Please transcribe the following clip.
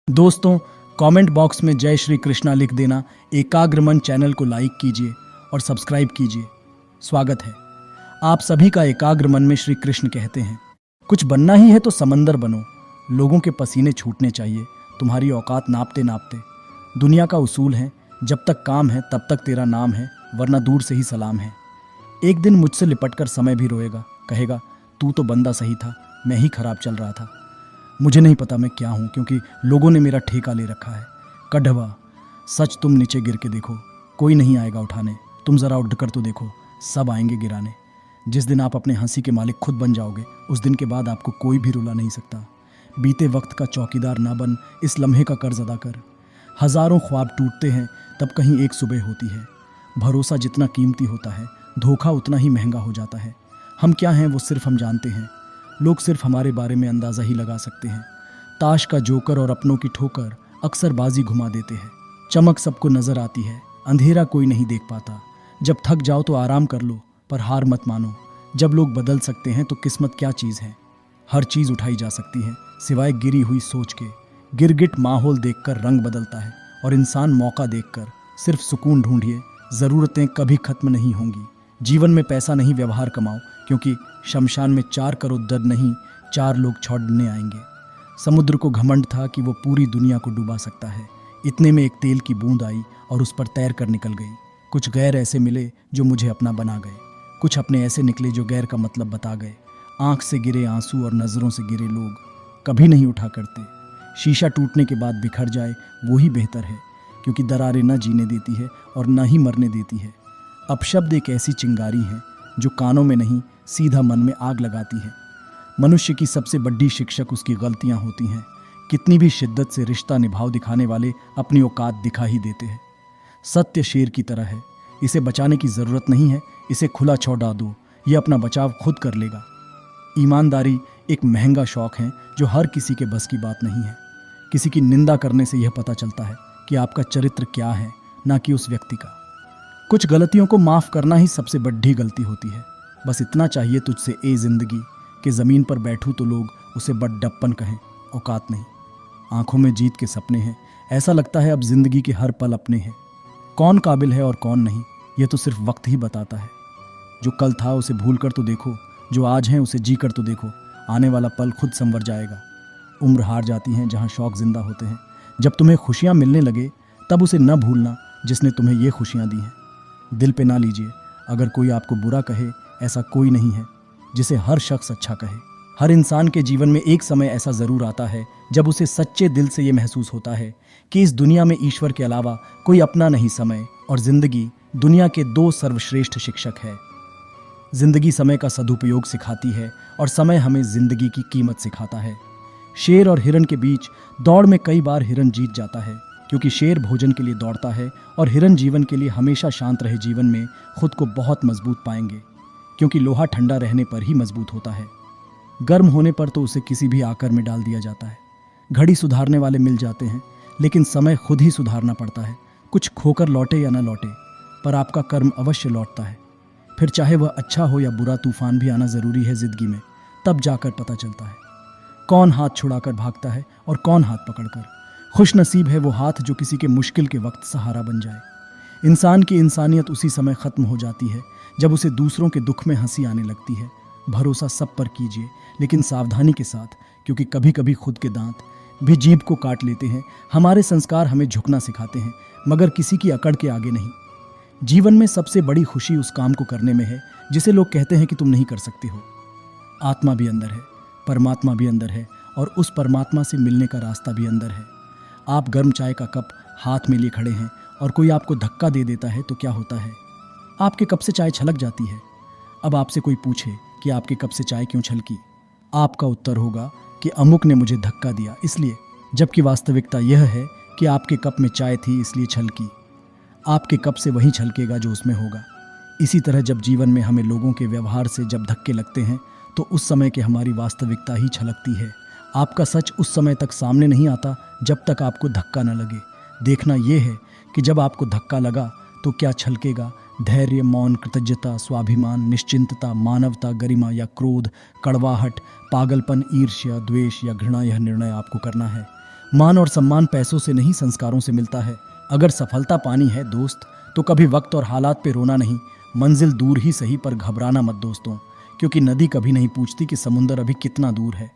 दोस्तों, comment box में जय श्री कृष्णा लिख देना। एकाग्र मन चैनल को लाइक कीजिए और सब्सक्राइब कीजिए। स्वागत है आप सभी का। एकाग्र मन में श्री कृष्ण कहते हैं, कुछ बनना ही है तो समंदर बनो। लोगों के पसीने छूटने चाहिए तुम्हारी औकात नापते नापते। दुनिया का उसूल है, जब तक काम है तब तक तेरा नाम है, वरना दूर से ही सलाम है। एक दिन मुझसे लिपटकर समय भी रोएगा, कहेगा तू तो बंदा सही था, मैं ही खराब चल रहा था। मुझे नहीं पता मैं क्या हूँ, क्योंकि लोगों ने मेरा ठेका ले रखा है। कढ़वा सच, तुम नीचे गिर के देखो, कोई नहीं आएगा उठाने। तुम ज़रा उठकर तो देखो, सब आएंगे गिराने। जिस दिन आप अपने हंसी के मालिक खुद बन जाओगे, उस दिन के बाद आपको कोई भी रुला नहीं सकता। बीते वक्त का चौकीदार ना बन, इस लम्हे का कर्ज अदा कर। हज़ारों ख्वाब टूटते हैं तब कहीं एक सुबह होती है। भरोसा जितना कीमती होता है, धोखा उतना ही महंगा हो जाता है। हम क्या हैं वो सिर्फ हम जानते हैं, लोग सिर्फ हमारे बारे में अंदाज़ा ही लगा सकते हैं। ताश का जोकर और अपनों की ठोकर अक्सर बाजी घुमा देते हैं। चमक सबको नज़र आती है, अंधेरा कोई नहीं देख पाता। जब थक जाओ तो आराम कर लो, पर हार मत मानो। जब लोग बदल सकते हैं तो किस्मत क्या चीज़ है। हर चीज़ उठाई जा सकती है सिवाय गिरी हुई सोच के। गिरगिट माहौल देखकर रंग बदलता है और इंसान मौका देखकर। सिर्फ सुकून ढूंढिए, ज़रूरतें कभी खत्म नहीं होंगी। जीवन में पैसा नहीं, व्यवहार कमाओ, क्योंकि शमशान में 4 करोड़ दर्द नहीं, 4 लोग छोड़ने आएंगे। समुद्र को घमंड था कि वो पूरी दुनिया को डुबा सकता है। इतने में एक तेल की बूंद आई और उस पर तैर कर निकल गई। कुछ गैर ऐसे मिले जो मुझे अपना बना गए, कुछ अपने ऐसे निकले जो गैर का मतलब बता गए। आंख से गिरे आंसू और नज़रों से गिरे लोग कभी नहीं उठा करते। शीशा टूटने के बाद बिखर जाए वो ही बेहतर है, क्योंकि दरारें न जीने देती है और न ही मरने देती है। अपशब्द एक ऐसी चिंगारी है जो कानों में नहीं, सीधा मन में आग लगाती है। मनुष्य की सबसे बड़ी शिक्षक उसकी गलतियां होती हैं। कितनी भी शिद्दत से रिश्ता निभाव दिखाने वाले अपनी औकात दिखा ही देते हैं। सत्य शेर की तरह है, इसे बचाने की ज़रूरत नहीं है। इसे खुला छोड़ा दो, ये अपना बचाव खुद कर लेगा। ईमानदारी एक महंगा शौक है जो हर किसी के बस की बात नहीं है। किसी की निंदा करने से यह पता चलता है कि आपका चरित्र क्या है, ना कि उस व्यक्ति का। कुछ गलतियों को माफ़ करना ही सबसे बड़ी गलती होती है। बस इतना चाहिए तुझसे ए ज़िंदगी कि ज़मीन पर बैठूं तो लोग उसे बड़प्पन कहें, औकात नहीं। आंखों में जीत के सपने हैं, ऐसा लगता है अब ज़िंदगी के हर पल अपने हैं। कौन काबिल है और कौन नहीं, ये तो सिर्फ वक्त ही बताता है। जो कल था उसे भूल कर तो देखो, जो आज है उसे जी कर तो देखो। आने वाला पल खुद संवर जाएगा। उम्र हार जाती हैं जहाँ शौक जिंदा होते हैं। जब तुम्हें खुशियाँ मिलने लगे तब उसे न भूलना जिसने तुम्हें ये खुशियाँ दी हैं। दिल पे ना लीजिए, अगर कोई आपको बुरा कहे, ऐसा कोई नहीं है जिसे हर शख्स अच्छा कहे। हर इंसान के जीवन में एक समय ऐसा ज़रूर आता है जब उसे सच्चे दिल से ये महसूस होता है कि इस दुनिया में ईश्वर के अलावा कोई अपना नहीं। समय और ज़िंदगी दुनिया के 2 सर्वश्रेष्ठ शिक्षक है। ज़िंदगी समय का सदुपयोग सिखाती है और समय हमें ज़िंदगी की कीमत सिखाता है। शेर और हिरन के बीच दौड़ में कई बार हिरन जीत जाता है, क्योंकि शेर भोजन के लिए दौड़ता है और हिरन जीवन के लिए हमेशा शांत रहे जीवन में खुद को बहुत मजबूत पाएंगे, क्योंकि लोहा ठंडा रहने पर ही मजबूत होता है। गर्म होने पर तो उसे किसी भी आकर में डाल दिया जाता है। घड़ी सुधारने वाले मिल जाते हैं, लेकिन समय खुद ही सुधारना पड़ता है। कुछ खोकर लौटे या ना लौटे, पर आपका कर्म अवश्य लौटता है। फिर चाहे वह अच्छा हो या बुरा, तूफान भी आना ज़रूरी है ज़िंदगी में, तब जाकर पता चलता है कौन हाथ छुड़ाकर भागता है और कौन हाथ पकड़कर। खुश नसीब है वो हाथ जो किसी के मुश्किल के वक्त सहारा बन जाए। इंसान की इंसानियत उसी समय ख़त्म हो जाती है जब उसे दूसरों के दुख में हंसी आने लगती है। भरोसा सब पर कीजिए, लेकिन सावधानी के साथ, क्योंकि कभी कभी खुद के दांत भी जीभ को काट लेते हैं। हमारे संस्कार हमें झुकना सिखाते हैं, मगर किसी की अकड़ के आगे नहीं। जीवन में सबसे बड़ी खुशी उस काम को करने में है जिसे लोग कहते हैं कि तुम नहीं कर सकते हो। आत्मा भी अंदर है, परमात्मा भी अंदर है, और उस परमात्मा से मिलने का रास्ता भी अंदर है। आप गर्म चाय का कप हाथ में लिए खड़े हैं और कोई आपको धक्का दे देता है तो क्या होता है? आपके कप से चाय छलक जाती है। अब आपसे कोई पूछे कि आपके कप से चाय क्यों छलकी, आपका उत्तर होगा कि अमुक ने मुझे धक्का दिया इसलिए, जबकि वास्तविकता यह है कि आपके कप में चाय थी इसलिए छलकी। आपके कप से वही छलकेगा जो उसमें होगा। इसी तरह जब जीवन में हमें लोगों के व्यवहार से जब धक्के लगते हैं तो उस समय की हमारी वास्तविकता ही छलकती है। आपका सच उस समय तक सामने नहीं आता जब तक आपको धक्का न लगे। देखना यह है कि जब आपको धक्का लगा तो क्या छलकेगा। धैर्य, मौन, कृतज्ञता, स्वाभिमान, निश्चिंतता, मानवता, गरिमा या क्रोध, कड़वाहट, पागलपन, ईर्ष्या, द्वेष या घृणा, यह निर्णय आपको करना है। मान और सम्मान पैसों से नहीं, संस्कारों से मिलता है। अगर सफलता पानी है दोस्त, तो कभी वक्त और हालात पे रोना नहीं। मंजिल दूर ही सही, पर घबराना मत दोस्तों, क्योंकि नदी कभी नहीं पूछती कि समुंदर अभी कितना दूर है।